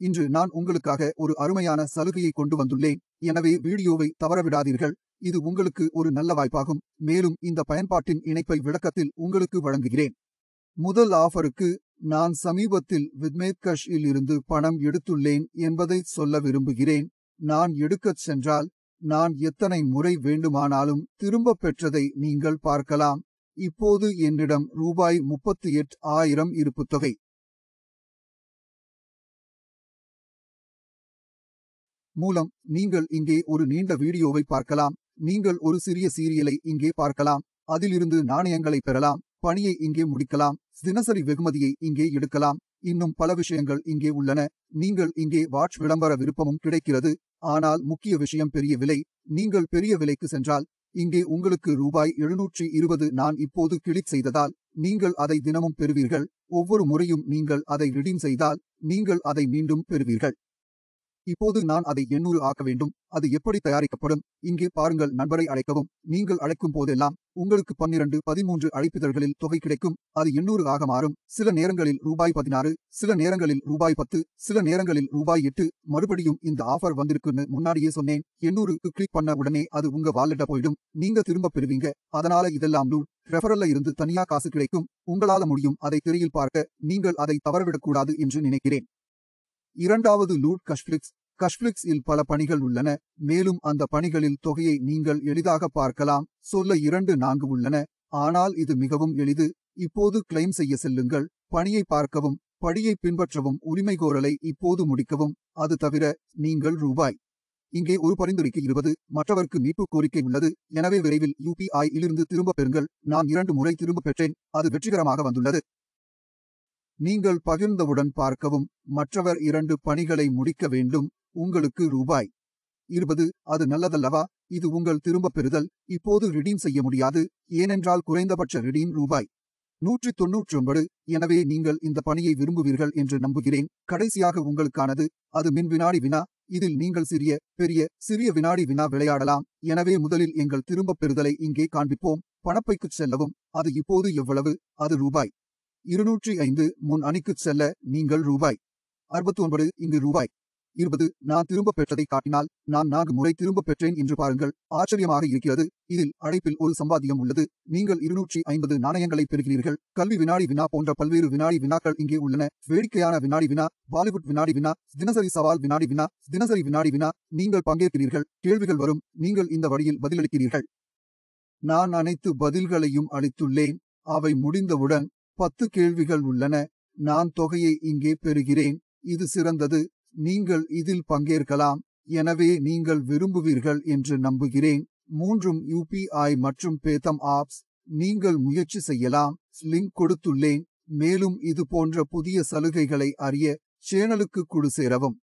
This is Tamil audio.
இன்று நான் உங்களுக்காக ஒரு அருமையான சலுகையை கொண்டு வந்துள்ளேன். எனவே வீடியோவை தவறவிடாதீர்கள். இது உங்களுக்கு ஒரு நல்ல வாய்ப்பாகும். மேலும் இந்த பயன்பாட்டின் இணைப்பை விளக்கத்தில் உங்களுக்கு வழங்குகிறேன். முதல் ஆஃபருக்கு நான் சமீபத்தில் MONEYTECH இல் இருந்து பணம் எடுத்துள்ளேன் என்பதை சொல்ல விரும்புகிறேன். நான் எடுக்கச் சென்றால் நான் எத்தனை முறை வேண்டுமானாலும் திரும்பப் பெற்றதை நீங்கள் பார்க்கலாம். இப்போது என்னிடம் ரூபாய் 38,000 இருப்புத் தொகை மூலம் நீங்கள் இங்கே ஒரு நீண்ட வீடியோவை பார்க்கலாம். நீங்கள் ஒரு சிறிய சீரியலை இங்கே பார்க்கலாம். அதிலிருந்து நாணயங்களை பெறலாம். பணியை இங்கே முடிக்கலாம். தினசரி வெகுமதியை இங்கே எடுக்கலாம். இன்னும் பல விஷயங்கள் இங்கே உள்ளன. நீங்கள் இங்கே வாட்ச் விளம்பர விருப்பமும் கிடைக்கிறது. ஆனால் முக்கிய விஷயம் பெரிய விலை. நீங்கள் பெரிய விலைக்கு சென்றால் இங்கே உங்களுக்கு ரூபாய் 720 நான் இப்போது கிளிக் செய்ததால் நீங்கள் அதை தினமும் பெறுவீர்கள். ஒவ்வொரு முறையும் நீங்கள் அதை ரிடீம் செய்தால் நீங்கள் அதை மீண்டும் பெறுவீர்கள். இப்போது நான் அதை 800 ஆக்க வேண்டும். அது எப்படி தயாரிக்கப்படும்? இங்கே பாருங்கள். நண்பரை அழைக்கவும். நீங்கள் அழைக்கும் போதெல்லாம் உங்களுக்கு 12, 13 அழைப்பிதழ்களில் தொகை கிடைக்கும். அது 800 ஆக மாறும். சில நேரங்களில் ரூபாய் 16, சில நேரங்களில் ரூபாய் 10, சில நேரங்களில் ரூபாய் 8. மறுபடியும் இந்த ஆஃபர் வந்திருக்குன்னு முன்னாடியே சொன்னேன். 800க்கு கிளிக் பண்ண உடனே அது உங்க வாலெட்ட போயிடும். நீங்க திரும்ப பெறுவீங்க. அதனால இதெல்லாம் லூட். ரெஃபரல்ல இருந்து தனியா காசு கிடைக்கும். உங்களால முடியும் அதை திரையில் பார்க்க. நீங்கள் அதை தவறவிடக்கூடாது என்று நினைக்கிறேன். இரண்டாவது லூட் கஷ்ஃப்ளிக்ஸ் இல் பல பணிகள் உள்ளன. மேலும் அந்த பணிகளில் தொகையை நீங்கள் எளிதாக பார்க்கலாம். சொல்ல 2-4 உள்ளன. ஆனால் இது மிகவும் எளிது. இப்போது கிளைம் செய்ய செல்லுங்கள். பணியை பார்க்கவும், படியை பின்பற்றவும், உரிமைகோரலை இப்போது முடிக்கவும். அது தவிர நீங்கள் ரூபாய் இங்கே ஒரு பரிந்துரைக்கு 20 மற்றவருக்கு மீட்பு கோரிக்கை உள்ளது. எனவே விரைவில் UPI இலிருந்து திரும்ப பெறுங்கள். நான் 2 முறை திரும்ப பெற்றேன். அது வெற்றிகரமாக வந்துள்ளது. நீங்கள் பகிர்ந்தவுடன் பார்க்கவும். மற்றவர் 2 பணிகளை முடிக்க வேண்டும். உங்களுக்கு ரூபாய் 20. அது நல்லதல்லவா? இது உங்கள் திரும்ப பெறுதல். இப்போது ரிடீம் செய்ய முடியாது. ஏனென்றால் குறைந்தபட்ச ரிடீம் ரூபாய் 199. எனவே நீங்கள் இந்த பணியை விரும்புவீர்கள் என்று நம்புகிறேன். கடைசியாக உங்களுக்கானது. அது மின் வினாடி வினா. இதில் நீங்கள் சிறிய, பெரிய, சிறிய வினாடி வினா விளையாடலாம். எனவே முதலில் எங்கள் திரும்பப் பெறுதலை இங்கே காண்பிப்போம். பணப்பைக்குச் செல்லவும். அது இப்போது எவ்வளவு? அது ரூபாய் 205. முன் அணிக்குச் செல்ல நீங்கள் ரூபாய் 69. இங்கு ரூபாய் 20. நான் திரும்ப பெற்றதை காட்டினால் நான் 4 முறை திரும்ப பெற்றேன் என்று பாருங்கள். ஆச்சரியமாக இருக்கிறது. இதில் அழைப்பில் ஒரு சம்பாத்தியம் உள்ளது. நீங்கள் 250 நாணயங்களை பெறுகிறீர்கள். கல்வி வினாடி வினா போன்ற பல்வேறு வினாடி வினாக்கள் இங்கே உள்ளன. வேடிக்கையான வினாடி வினா, பாலிவுட் வினாடி வினா, தினசரி சவால் வினாடி வினா, தினசரி வினாடி வினா. நீங்கள் பங்கேற்கிறீர்கள். கேள்விகள் வரும். நீங்கள் இந்த வழியில் பதிலளிக்கிறீர்கள். நான் அனைத்து பதில்களையும் அளித்துள்ளேன். அவை முடிந்தவுடன் 10 கேள்விகள் உள்ளன. நான் தொகையை இங்கே பெறுகிறேன். இது சிறந்தது. நீங்கள் இதில் பங்கேற்கலாம். எனவே நீங்கள் விரும்புவீர்கள் என்று நம்புகிறேன். 3 UPI மற்றும் paytm ஆப்ஸ். நீங்கள் முயற்சி செய்யலாம். லிங்க் கொடுத்துள்ளேன். மேலும் இது போன்ற புதிய சலுகைகளை அறிய சேனலுக்கு குழு சேரவும்.